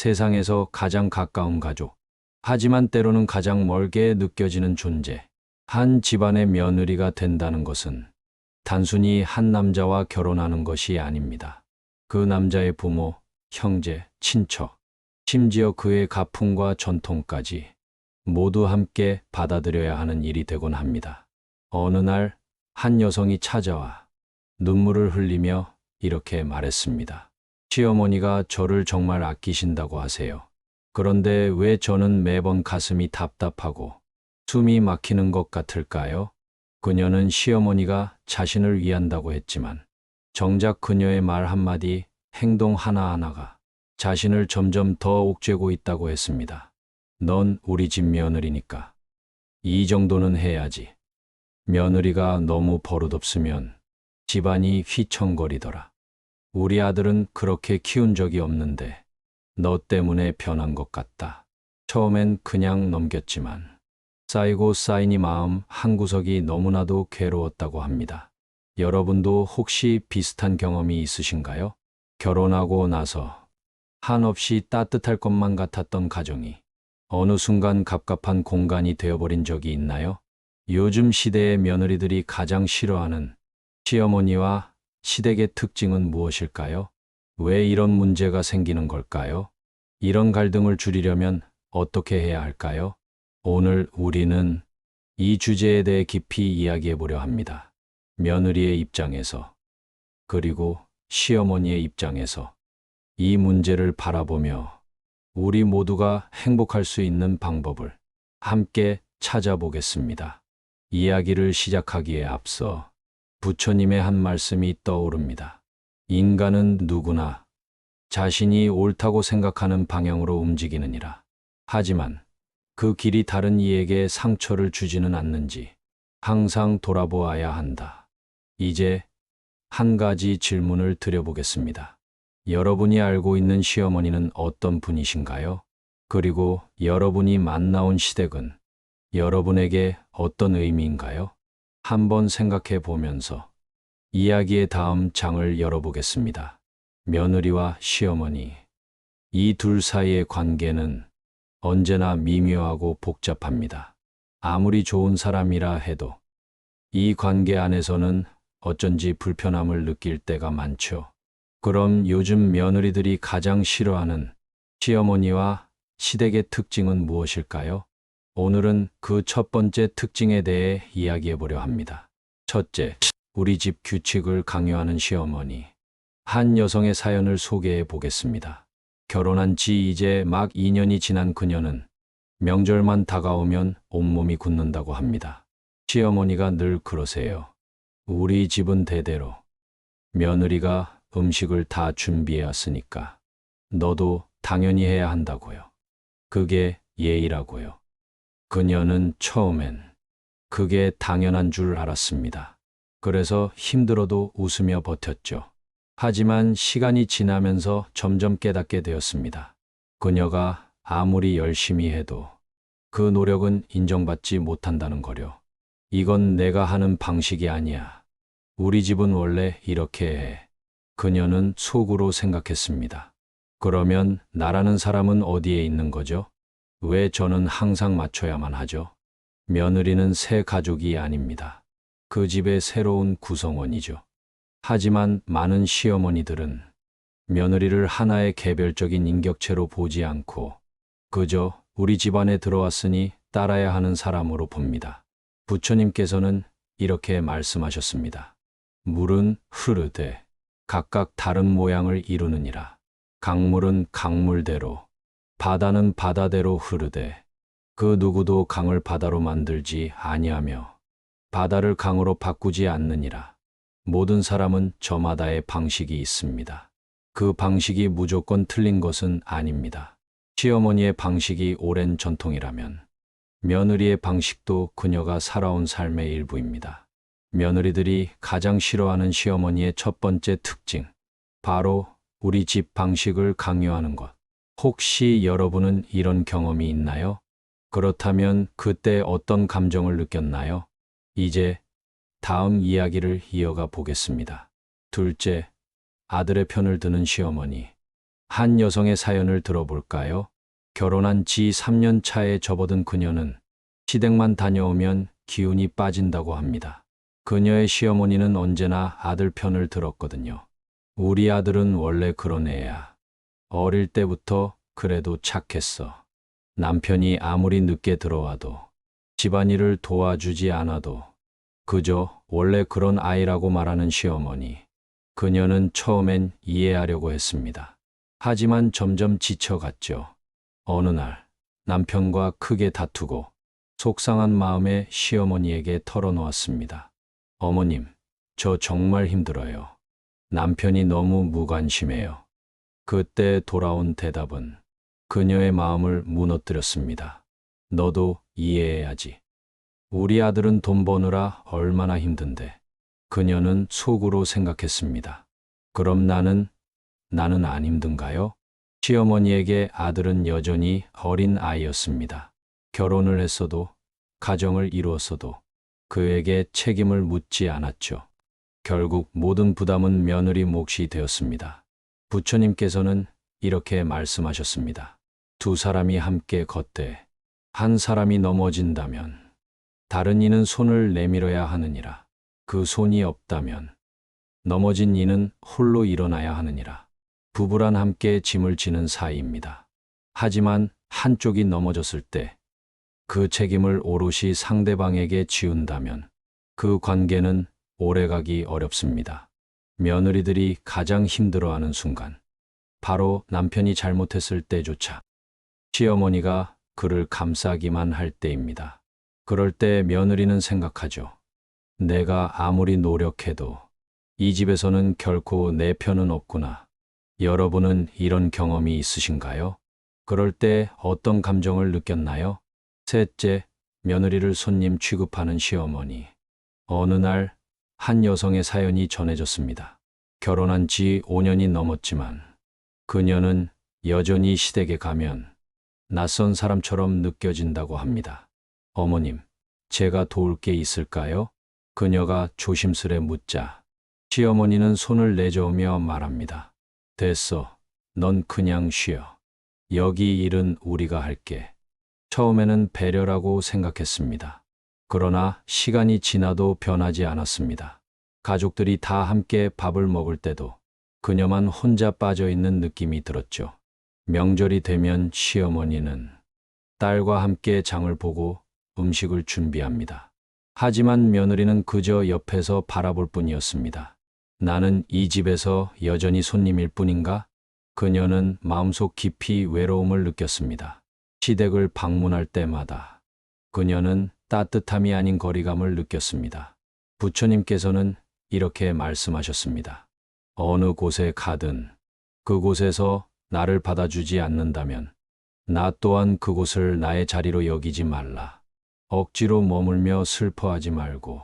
세상에서 가장 가까운 가족. 하지만 때로는 가장 멀게 느껴지는 존재. 한 집안의 며느리가 된다는 것은 단순히 한 남자와 결혼하는 것이 아닙니다. 그 남자의 부모, 형제, 친척, 심지어 그의 가풍과 전통까지 모두 함께 받아들여야 하는 일이 되곤 합니다. 어느 날 한 여성이 찾아와 눈물을 흘리며 이렇게 말했습니다. 시어머니가 저를 정말 아끼신다고 하세요. 그런데 왜 저는 매번 가슴이 답답하고 숨이 막히는 것 같을까요? 그녀는 시어머니가 자신을 위한다고 했지만 정작 그녀의 말 한마디, 행동 하나하나가 자신을 점점 더 옥죄고 있다고 했습니다. 넌 우리 집 며느리니까 이 정도는 해야지. 며느리가 너무 버릇없으면 집안이 휘청거리더라. 우리 아들은 그렇게 키운 적이 없는데 너 때문에 변한 것 같다. 처음엔 그냥 넘겼지만 쌓이고 쌓이니 마음 한구석이 너무나도 괴로웠다고 합니다. 여러분도 혹시 비슷한 경험이 있으신가요? 결혼하고 나서 한없이 따뜻할 것만 같았던 가정이 어느 순간 갑갑한 공간이 되어버린 적이 있나요? 요즘 시대의 며느리들이 가장 싫어하는 시어머니와 시댁의 특징은 무엇일까요? 왜 이런 문제가 생기는 걸까요? 이런 갈등을 줄이려면 어떻게 해야 할까요? 오늘 우리는 이 주제에 대해 깊이 이야기해 보려 합니다. 며느리의 입장에서, 그리고 시어머니의 입장에서 이 문제를 바라보며 우리 모두가 행복할 수 있는 방법을 함께 찾아보겠습니다. 이야기를 시작하기에 앞서 부처님의 한 말씀이 떠오릅니다. 인간은 누구나 자신이 옳다고 생각하는 방향으로 움직이느니라. 하지만 그 길이 다른 이에게 상처를 주지는 않는지 항상 돌아보아야 한다. 이제 한 가지 질문을 드려보겠습니다. 여러분이 알고 있는 시어머니는 어떤 분이신가요? 그리고 여러분이 만나온 시댁은 여러분에게 어떤 의미인가요? 한번 생각해 보면서 이야기의 다음 장을 열어보겠습니다. 며느리와 시어머니. 이 둘 사이의 관계는 언제나 미묘하고 복잡합니다. 아무리 좋은 사람이라 해도 이 관계 안에서는 어쩐지 불편함을 느낄 때가 많죠. 그럼 요즘 며느리들이 가장 싫어하는 시어머니와 시댁의 특징은 무엇일까요? 오늘은 그 첫 번째 특징에 대해 이야기해 보려 합니다. 첫째, 우리 집 규칙을 강요하는 시어머니. 한 여성의 사연을 소개해 보겠습니다. 결혼한 지 이제 막 2년이 지난 그녀는 명절만 다가오면 온몸이 굳는다고 합니다. 시어머니가 늘 그러세요. 우리 집은 대대로 며느리가 음식을 다 준비해 왔으니까 너도 당연히 해야 한다고요. 그게 예의라고요. 그녀는 처음엔 그게 당연한 줄 알았습니다. 그래서 힘들어도 웃으며 버텼죠. 하지만 시간이 지나면서 점점 깨닫게 되었습니다. 그녀가 아무리 열심히 해도 그 노력은 인정받지 못한다는 거려. 이건 내가 하는 방식이 아니야. 우리 집은 원래 이렇게 해. 그녀는 속으로 생각했습니다. 그러면 나라는 사람은 어디에 있는 거죠? 왜 저는 항상 맞춰야만 하죠? 며느리는 새 가족이 아닙니다. 그 집의 새로운 구성원이죠. 하지만 많은 시어머니들은 며느리를 하나의 개별적인 인격체로 보지 않고 그저 우리 집안에 들어왔으니 따라야 하는 사람으로 봅니다. 부처님께서는 이렇게 말씀하셨습니다. 물은 흐르되 각각 다른 모양을 이루느니라. 강물은 강물대로, 바다는 바다대로 흐르되 그 누구도 강을 바다로 만들지 아니하며 바다를 강으로 바꾸지 않느니라. 모든 사람은 저마다의 방식이 있습니다. 그 방식이 무조건 틀린 것은 아닙니다. 시어머니의 방식이 오랜 전통이라면 며느리의 방식도 그녀가 살아온 삶의 일부입니다. 며느리들이 가장 싫어하는 시어머니의 첫 번째 특징, 바로 우리 집 방식을 강요하는 것. 혹시 여러분은 이런 경험이 있나요? 그렇다면 그때 어떤 감정을 느꼈나요? 이제 다음 이야기를 이어가 보겠습니다. 둘째, 아들의 편을 드는 시어머니. 한 여성의 사연을 들어볼까요? 결혼한 지 3년 차에 접어든 그녀는 시댁만 다녀오면 기운이 빠진다고 합니다. 그녀의 시어머니는 언제나 아들 편을 들었거든요. 우리 아들은 원래 그런 애야. 어릴 때부터 그래도 착했어. 남편이 아무리 늦게 들어와도 집안일을 도와주지 않아도 그저 원래 그런 아이라고 말하는 시어머니. 그녀는 처음엔 이해하려고 했습니다. 하지만 점점 지쳐갔죠. 어느 날 남편과 크게 다투고 속상한 마음에 시어머니에게 털어놓았습니다. 어머님, 저 정말 힘들어요. 남편이 너무 무관심해요. 그때 돌아온 대답은 그녀의 마음을 무너뜨렸습니다. 너도 이해해야지. 우리 아들은 돈 버느라 얼마나 힘든데. 그녀는 속으로 생각했습니다. 그럼 나는 안 힘든가요? 시어머니에게 아들은 여전히 어린 아이였습니다. 결혼을 했어도 가정을 이루었어도 그에게 책임을 묻지 않았죠. 결국 모든 부담은 며느리 몫이 되었습니다. 부처님께서는 이렇게 말씀하셨습니다. 두 사람이 함께 걷되 한 사람이 넘어진다면 다른 이는 손을 내밀어야 하느니라. 그 손이 없다면 넘어진 이는 홀로 일어나야 하느니라. 부부란 함께 짐을 지는 사이입니다. 하지만 한쪽이 넘어졌을 때 그 책임을 오롯이 상대방에게 지운다면 그 관계는 오래가기 어렵습니다. 며느리들이 가장 힘들어하는 순간, 바로 남편이 잘못했을 때조차 시어머니가 그를 감싸기만 할 때입니다. 그럴 때 며느리는 생각하죠. 내가 아무리 노력해도 이 집에서는 결코 내 편은 없구나. 여러분은 이런 경험이 있으신가요? 그럴 때 어떤 감정을 느꼈나요? 셋째, 며느리를 손님 취급하는 시어머니. 어느 날 한 여성의 사연이 전해졌습니다. 결혼한 지 5년이 넘었지만 그녀는 여전히 시댁에 가면 낯선 사람처럼 느껴진다고 합니다. 어머님, 제가 도울 게 있을까요? 그녀가 조심스레 묻자 시어머니는 손을 내저으며 말합니다. 됐어. 넌 그냥 쉬어. 여기 일은 우리가 할게. 처음에는 배려라고 생각했습니다. 그러나 시간이 지나도 변하지 않았습니다. 가족들이 다 함께 밥을 먹을 때도 그녀만 혼자 빠져 있는 느낌이 들었죠. 명절이 되면 시어머니는 딸과 함께 장을 보고 음식을 준비합니다. 하지만 며느리는 그저 옆에서 바라볼 뿐이었습니다. 나는 이 집에서 여전히 손님일 뿐인가? 그녀는 마음속 깊이 외로움을 느꼈습니다. 시댁을 방문할 때마다 그녀는 따뜻함이 아닌 거리감을 느꼈습니다. 부처님께서는 이렇게 말씀하셨습니다. 어느 곳에 가든 그곳에서 나를 받아주지 않는다면 나 또한 그곳을 나의 자리로 여기지 말라. 억지로 머물며 슬퍼하지 말고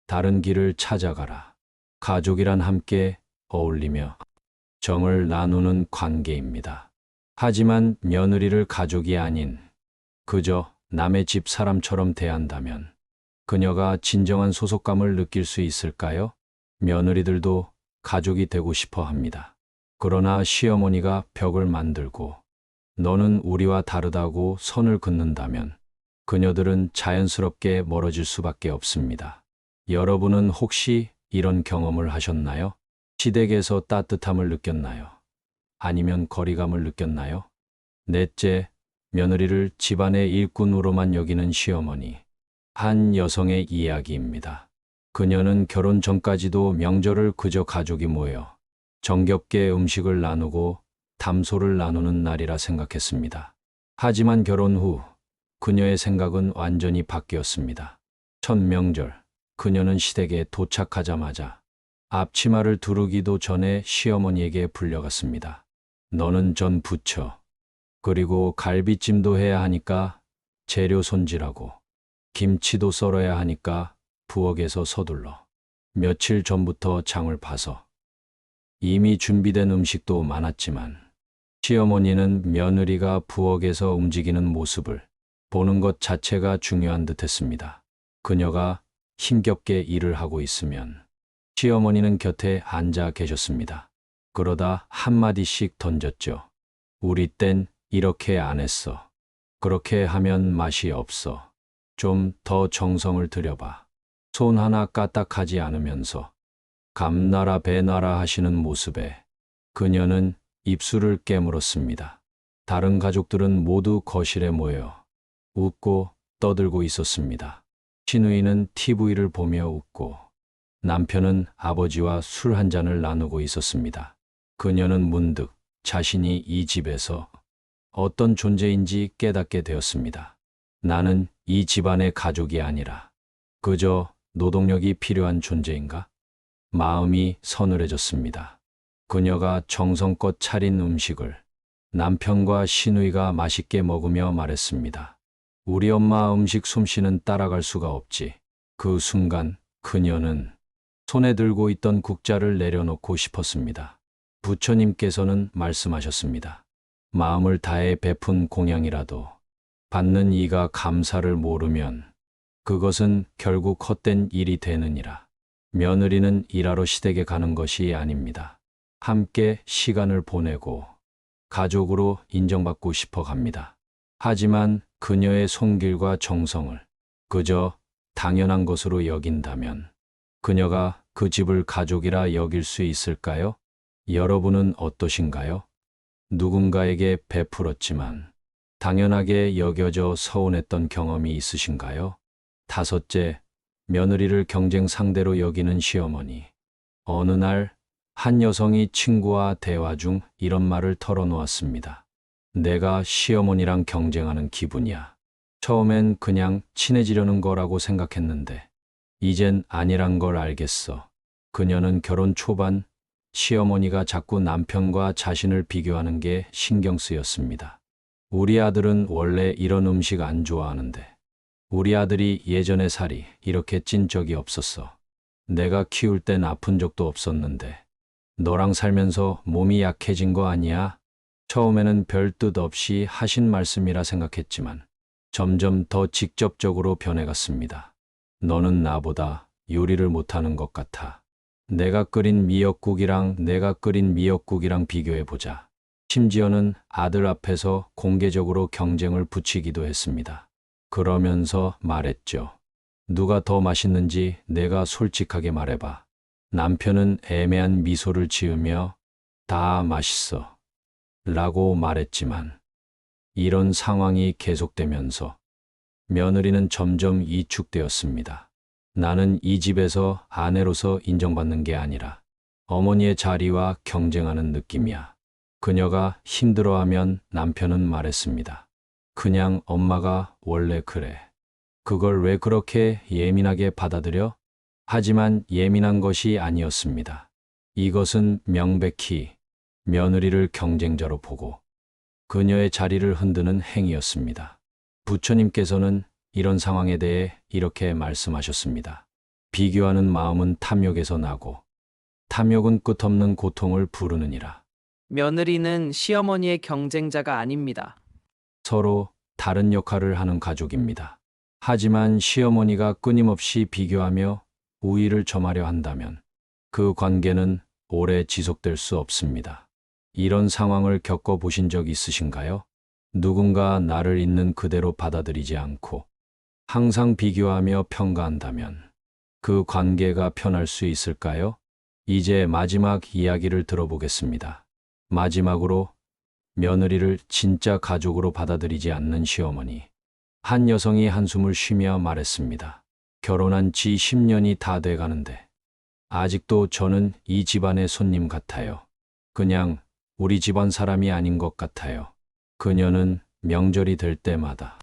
다른 길을 찾아가라. 가족이란 함께 어울리며 정을 나누는 관계입니다. 하지만 며느리를 가족이 아닌 그저 남의 집 사람처럼 대한다면 그녀가 진정한 소속감을 느낄 수 있을까요? 며느리들도 가족이 되고 싶어 합니다. 그러나 시어머니가 벽을 만들고 너는 우리와 다르다고 선을 긋는다면 그녀들은 자연스럽게 멀어질 수밖에 없습니다. 여러분은 혹시 이런 경험을 하셨나요? 시댁에서 따뜻함을 느꼈나요? 아니면 거리감을 느꼈나요? 넷째, 며느리를 집안의 일꾼으로만 여기는 시어머니. 한 여성의 이야기입니다. 그녀는 결혼 전까지도 명절을 그저 가족이 모여 정겹게 음식을 나누고 담소를 나누는 날이라 생각했습니다. 하지만 결혼 후 그녀의 생각은 완전히 바뀌었습니다. 첫 명절, 그녀는 시댁에 도착하자마자 앞치마를 두르기도 전에 시어머니에게 불려갔습니다. 너는 전 부쳐. 그리고 갈비찜도 해야 하니까 재료 손질하고 김치도 썰어야 하니까 부엌에서 서둘러. 며칠 전부터 장을 봐서 이미 준비된 음식도 많았지만 시어머니는 며느리가 부엌에서 움직이는 모습을 보는 것 자체가 중요한 듯 했습니다. 그녀가 힘겹게 일을 하고 있으면 시어머니는 곁에 앉아 계셨습니다. 그러다 한마디씩 던졌죠. 우리 땐 이렇게 안 했어. 그렇게 하면 맛이 없어. 좀 더 정성을 들여봐. 손 하나 까딱하지 않으면서 감나라 배나라 하시는 모습에 그녀는 입술을 깨물었습니다. 다른 가족들은 모두 거실에 모여 웃고 떠들고 있었습니다. 신우이는 TV를 보며 웃고 남편은 아버지와 술 한 잔을 나누고 있었습니다. 그녀는 문득 자신이 이 집에서 어떤 존재인지 깨닫게 되었습니다. 나는 이 집안의 가족이 아니라 그저 노동력이 필요한 존재인가? 마음이 서늘해졌습니다. 그녀가 정성껏 차린 음식을 남편과 시누이가 맛있게 먹으며 말했습니다. 우리 엄마 음식 솜씨는 따라갈 수가 없지. 그 순간 그녀는 손에 들고 있던 국자를 내려놓고 싶었습니다. 부처님께서는 말씀하셨습니다. 마음을 다해 베푼 공양이라도 받는 이가 감사를 모르면 그것은 결국 헛된 일이 되느니라. 며느리는 일하러 시댁에 가는 것이 아닙니다. 함께 시간을 보내고 가족으로 인정받고 싶어 갑니다. 하지만 그녀의 손길과 정성을 그저 당연한 것으로 여긴다면 그녀가 그 집을 가족이라 여길 수 있을까요? 여러분은 어떠신가요? 누군가에게 베풀었지만 당연하게 여겨져 서운했던 경험이 있으신가요? 다섯째, 며느리를 경쟁 상대로 여기는 시어머니. 어느 날 한 여성이 친구와 대화 중 이런 말을 털어놓았습니다. 내가 시어머니랑 경쟁하는 기분이야. 처음엔 그냥 친해지려는 거라고 생각했는데 이젠 아니란 걸 알겠어. 그녀는 결혼 초반 시어머니가 자꾸 남편과 자신을 비교하는 게 신경 쓰였습니다. 우리 아들은 원래 이런 음식 안 좋아하는데 우리 아들이 예전에 살이 이렇게 찐 적이 없었어. 내가 키울 땐 아픈 적도 없었는데 너랑 살면서 몸이 약해진 거 아니야? 처음에는 별 뜻 없이 하신 말씀이라 생각했지만 점점 더 직접적으로 변해갔습니다. 너는 나보다 요리를 못하는 것 같아. 내가 끓인 미역국이랑 비교해보자. 심지어는 아들 앞에서 공개적으로 경쟁을 붙이기도 했습니다. 그러면서 말했죠. 누가 더 맛있는지 내가 솔직하게 말해봐. 남편은 애매한 미소를 지으며 다 맛있어 라고 말했지만 이런 상황이 계속되면서 며느리는 점점 위축되었습니다. 나는 이 집에서 아내로서 인정받는 게 아니라 어머니의 자리와 경쟁하는 느낌이야. 그녀가 힘들어하면 남편은 말했습니다. 그냥 엄마가 원래 그래. 그걸 왜 그렇게 예민하게 받아들여? 하지만 예민한 것이 아니었습니다. 이것은 명백히 며느리를 경쟁자로 보고 그녀의 자리를 흔드는 행위였습니다. 부처님께서는 이런 상황에 대해 이렇게 말씀하셨습니다. 비교하는 마음은 탐욕에서 나고 탐욕은 끝없는 고통을 부르느니라. 며느리는 시어머니의 경쟁자가 아닙니다. 서로 다른 역할을 하는 가족입니다. 하지만 시어머니가 끊임없이 비교하며 우위를 점하려 한다면 그 관계는 오래 지속될 수 없습니다. 이런 상황을 겪어보신 적 있으신가요? 누군가 나를 있는 그대로 받아들이지 않고 항상 비교하며 평가한다면 그 관계가 편할 수 있을까요? 이제 마지막 이야기를 들어보겠습니다. 마지막으로 며느리를 진짜 가족으로 받아들이지 않는 시어머니. 한 여성이 한숨을 쉬며 말했습니다. 결혼한 지 10년이 다 돼 가는데 아직도 저는 이 집안의 손님 같아요. 그냥 우리 집안 사람이 아닌 것 같아요. 그녀는 명절이 될 때마다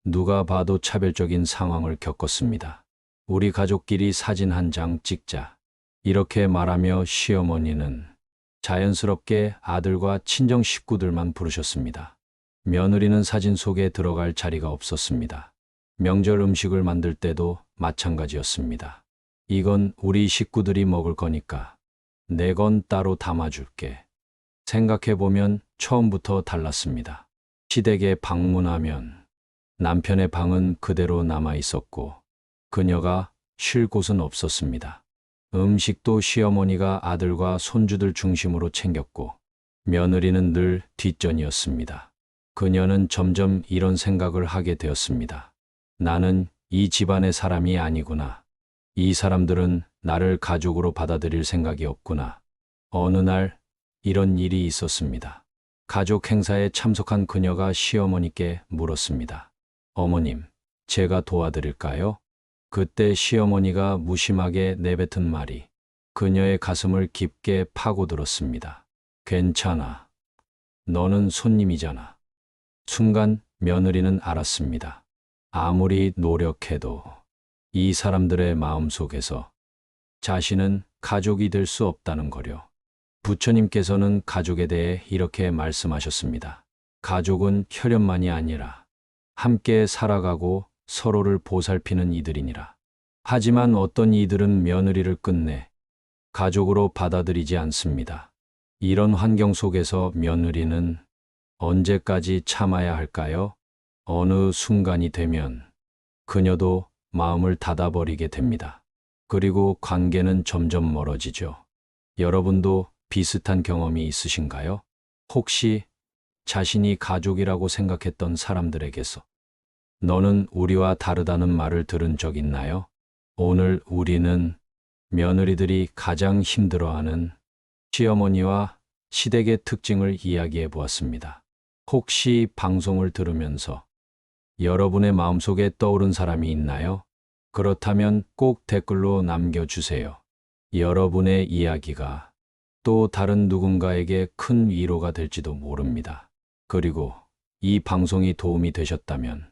누가 봐도 차별적인 상황을 겪었습니다. 우리 가족끼리 사진 한 장 찍자. 이렇게 말하며 시어머니는 자연스럽게 아들과 친정 식구들만 부르셨습니다. 며느리는 사진 속에 들어갈 자리가 없었습니다. 명절 음식을 만들 때도 마찬가지였습니다. 이건 우리 식구들이 먹을 거니까 내 건 따로 담아줄게. 생각해보면 처음부터 달랐습니다. 시댁에 방문하면 남편의 방은 그대로 남아 있었고 그녀가 쉴 곳은 없었습니다. 음식도 시어머니가 아들과 손주들 중심으로 챙겼고 며느리는 늘 뒷전이었습니다. 그녀는 점점 이런 생각을 하게 되었습니다. 나는 이 집안의 사람이 아니구나. 이 사람들은 나를 가족으로 받아들일 생각이 없구나. 어느 날 이런 일이 있었습니다. 가족 행사에 참석한 그녀가 시어머니께 물었습니다. 어머님, 제가 도와드릴까요? 그때 시어머니가 무심하게 내뱉은 말이 그녀의 가슴을 깊게 파고들었습니다. 괜찮아. 너는 손님이잖아. 순간 며느리는 알았습니다. 아무리 노력해도 이 사람들의 마음속에서 자신은 가족이 될 수 없다는 거려. 부처님께서는 가족에 대해 이렇게 말씀하셨습니다. 가족은 혈연만이 아니라 함께 살아가고 서로를 보살피는 이들이니라. 하지만 어떤 이들은 며느리를 끝내 가족으로 받아들이지 않습니다. 이런 환경 속에서 며느리는 언제까지 참아야 할까요? 어느 순간이 되면 그녀도 마음을 닫아버리게 됩니다. 그리고 관계는 점점 멀어지죠. 여러분도 비슷한 경험이 있으신가요? 혹시 자신이 가족이라고 생각했던 사람들에게서 너는 우리와 다르다는 말을 들은 적 있나요? 오늘 우리는 며느리들이 가장 힘들어하는 시어머니와 시댁의 특징을 이야기해 보았습니다. 혹시 방송을 들으면서 여러분의 마음속에 떠오른 사람이 있나요? 그렇다면 꼭 댓글로 남겨주세요. 여러분의 이야기가 또 다른 누군가에게 큰 위로가 될지도 모릅니다. 그리고 이 방송이 도움이 되셨다면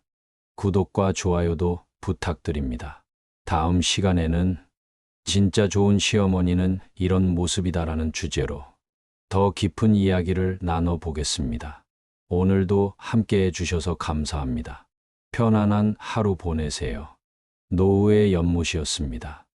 구독과 좋아요도 부탁드립니다. 다음 시간에는 진짜 좋은 시어머니는 이런 모습이다라는 주제로 더 깊은 이야기를 나눠보겠습니다. 오늘도 함께 해주셔서 감사합니다. 편안한 하루 보내세요. 노후의 연못이었습니다.